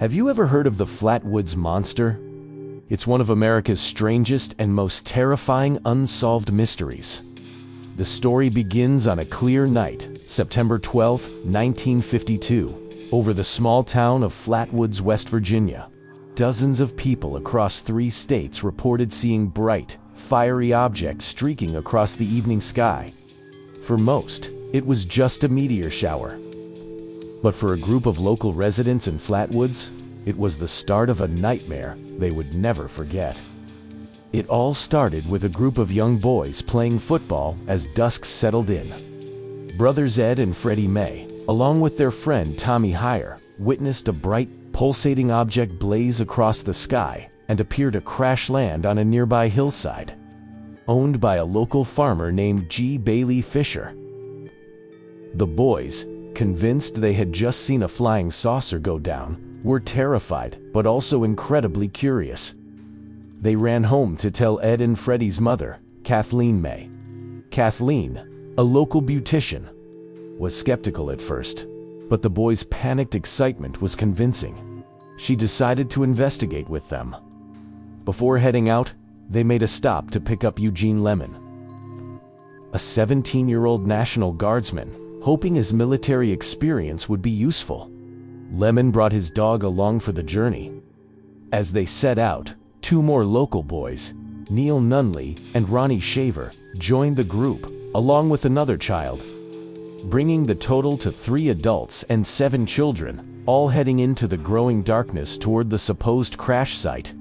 Have you ever heard of the Flatwoods Monster? It's one of America's strangest and most terrifying unsolved mysteries. The story begins on a clear night, September 12, 1952, over the small town of Flatwoods, West Virginia. Dozens of people across 3 states reported seeing bright, fiery objects streaking across the evening sky. For most, it was just a meteor shower. But for a group of local residents in Flatwoods, it was the start of a nightmare they would never forget. It all started with a group of young boys playing football as dusk settled in. Brothers Ed and Freddie May, along with their friend Tommy Heyer, witnessed a bright, pulsating object blaze across the sky and appear to crash land on a nearby hillside, owned by a local farmer named G. Bailey Fisher. The boys, convinced they had just seen a flying saucer go down, were terrified but also incredibly curious. They ran home to tell Ed and Freddie's mother, Kathleen May. Kathleen, a local beautician, was skeptical at first, but the boys' panicked excitement was convincing. She decided to investigate with them. Before heading out, they made a stop to pick up Eugene Lemon, a 17-year-old National Guardsman, hoping his military experience would be useful. Lemon brought his dog along for the journey. As they set out, 2 more local boys, Neil Nunley and Ronnie Shaver, joined the group, along with another child, bringing the total to 3 adults and 7 children, all heading into the growing darkness toward the supposed crash site.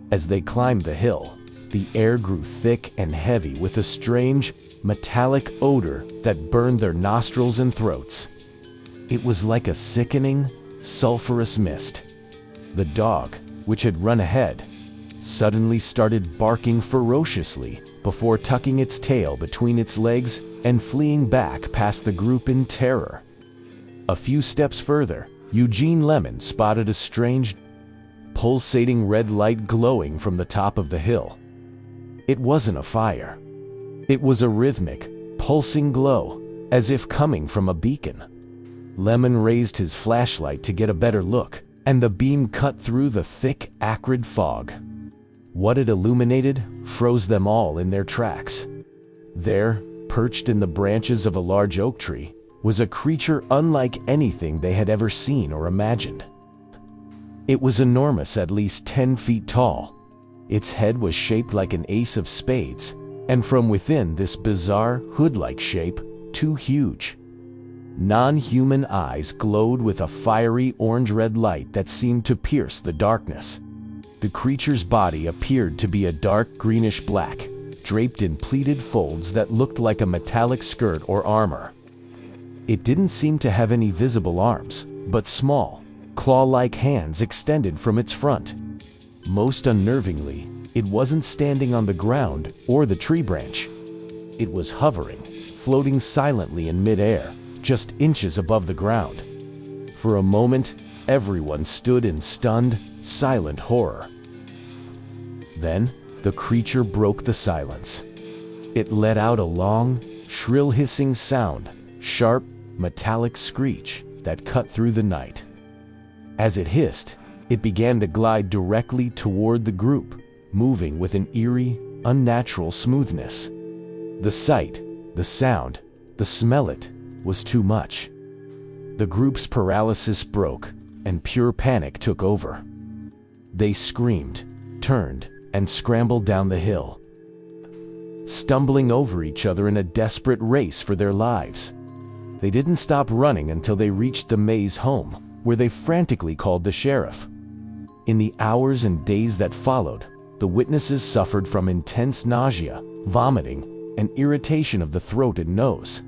As they climbed the hill, the air grew thick and heavy with a strange, metallic odor that burned their nostrils and throats. It was like a sickening, sulfurous mist. The dog, which had run ahead, suddenly started barking ferociously before tucking its tail between its legs and fleeing back past the group in terror. A few steps further, Eugene Lemon spotted a strange, pulsating red light glowing from the top of the hill. It wasn't a fire. It was a rhythmic, pulsing glow, as if coming from a beacon. Lemon raised his flashlight to get a better look, and the beam cut through the thick, acrid fog. What it illuminated froze them all in their tracks. There, perched in the branches of a large oak tree, was a creature unlike anything they had ever seen or imagined. It was enormous, at least 10 feet tall. Its head was shaped like an ace of spades, and from within this bizarre, hood-like shape, 2 huge, non-human eyes glowed with a fiery orange-red light that seemed to pierce the darkness. The creature's body appeared to be a dark greenish-black, draped in pleated folds that looked like a metallic skirt or armor. It didn't seem to have any visible arms, but small, claw-like hands extended from its front. Most unnervingly, it wasn't standing on the ground or the tree branch. It was hovering, floating silently in midair, just inches above the ground. For a moment, everyone stood in stunned, silent horror. Then, the creature broke the silence. It let out a long, shrill hissing sound, sharp, metallic screech that cut through the night. As it hissed, it began to glide directly toward the group, moving with an eerie, unnatural smoothness. The sight, the sound, the smell it was too much. The group's paralysis broke, and pure panic took over. They screamed, turned, and scrambled down the hill, stumbling over each other in a desperate race for their lives. They didn't stop running until they reached the Mays' home, where they frantically called the sheriff. In the hours and days that followed, the witnesses suffered from intense nausea, vomiting, and irritation of the throat and nose,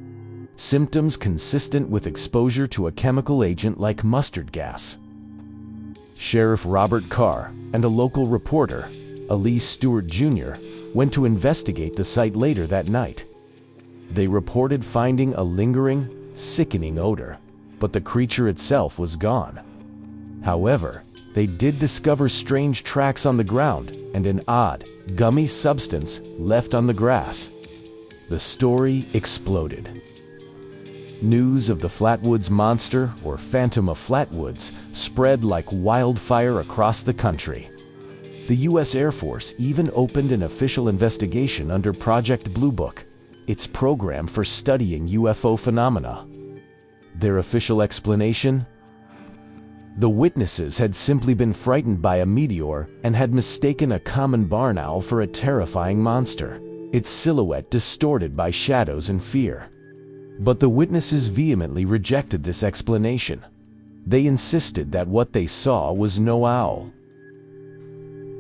symptoms consistent with exposure to a chemical agent like mustard gas. Sheriff Robert Carr and a local reporter, Elise Stewart Jr., went to investigate the site later that night. They reported finding a lingering, sickening odor, but the creature itself was gone. However, they did discover strange tracks on the ground and an odd, gummy substance left on the grass. The story exploded. News of the Flatwoods Monster, or Phantom of Flatwoods, spread like wildfire across the country. The U.S. Air Force even opened an official investigation under Project Blue Book, its program for studying UFO phenomena. Their official explanation? The witnesses had simply been frightened by a meteor and had mistaken a common barn owl for a terrifying monster, its silhouette distorted by shadows and fear. But the witnesses vehemently rejected this explanation. They insisted that what they saw was no owl.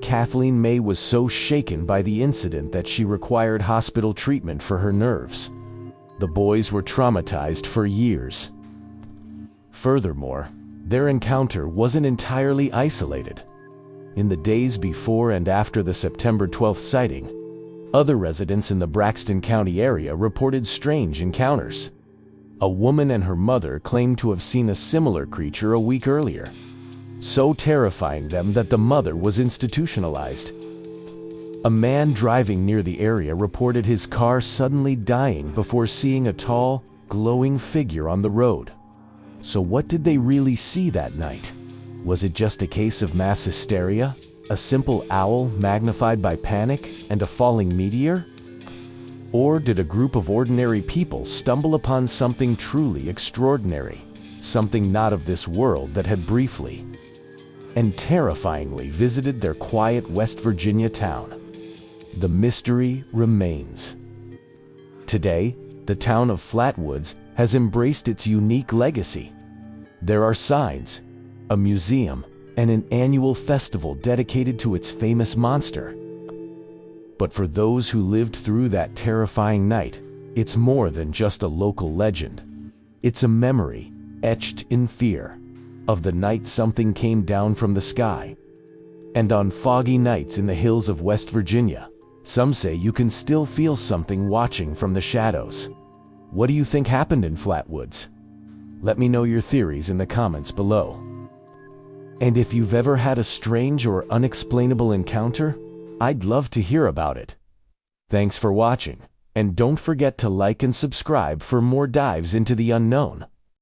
Kathleen May was so shaken by the incident that she required hospital treatment for her nerves. The boys were traumatized for years. Furthermore, their encounter wasn't entirely isolated. In the days before and after the September 12th sighting, other residents in the Braxton County area reported strange encounters. A woman and her mother claimed to have seen a similar creature a week earlier, so terrifying them that the mother was institutionalized. A man driving near the area reported his car suddenly dying before seeing a tall, glowing figure on the road. So what did they really see that night? Was it just a case of mass hysteria? A simple owl magnified by panic and a falling meteor? Or did a group of ordinary people stumble upon something truly extraordinary, something not of this world that had briefly and terrifyingly visited their quiet West Virginia town? The mystery remains. Today, the town of Flatwoods has embraced its unique legacy. There are signs, a museum, and an annual festival dedicated to its famous monster. But for those who lived through that terrifying night, it's more than just a local legend. It's a memory, etched in fear, of the night something came down from the sky. And on foggy nights in the hills of West Virginia, some say you can still feel something watching from the shadows. What do you think happened in Flatwoods? Let me know your theories in the comments below. And if you've ever had a strange or unexplainable encounter, I'd love to hear about it. Thanks for watching, and don't forget to like and subscribe for more dives into the unknown.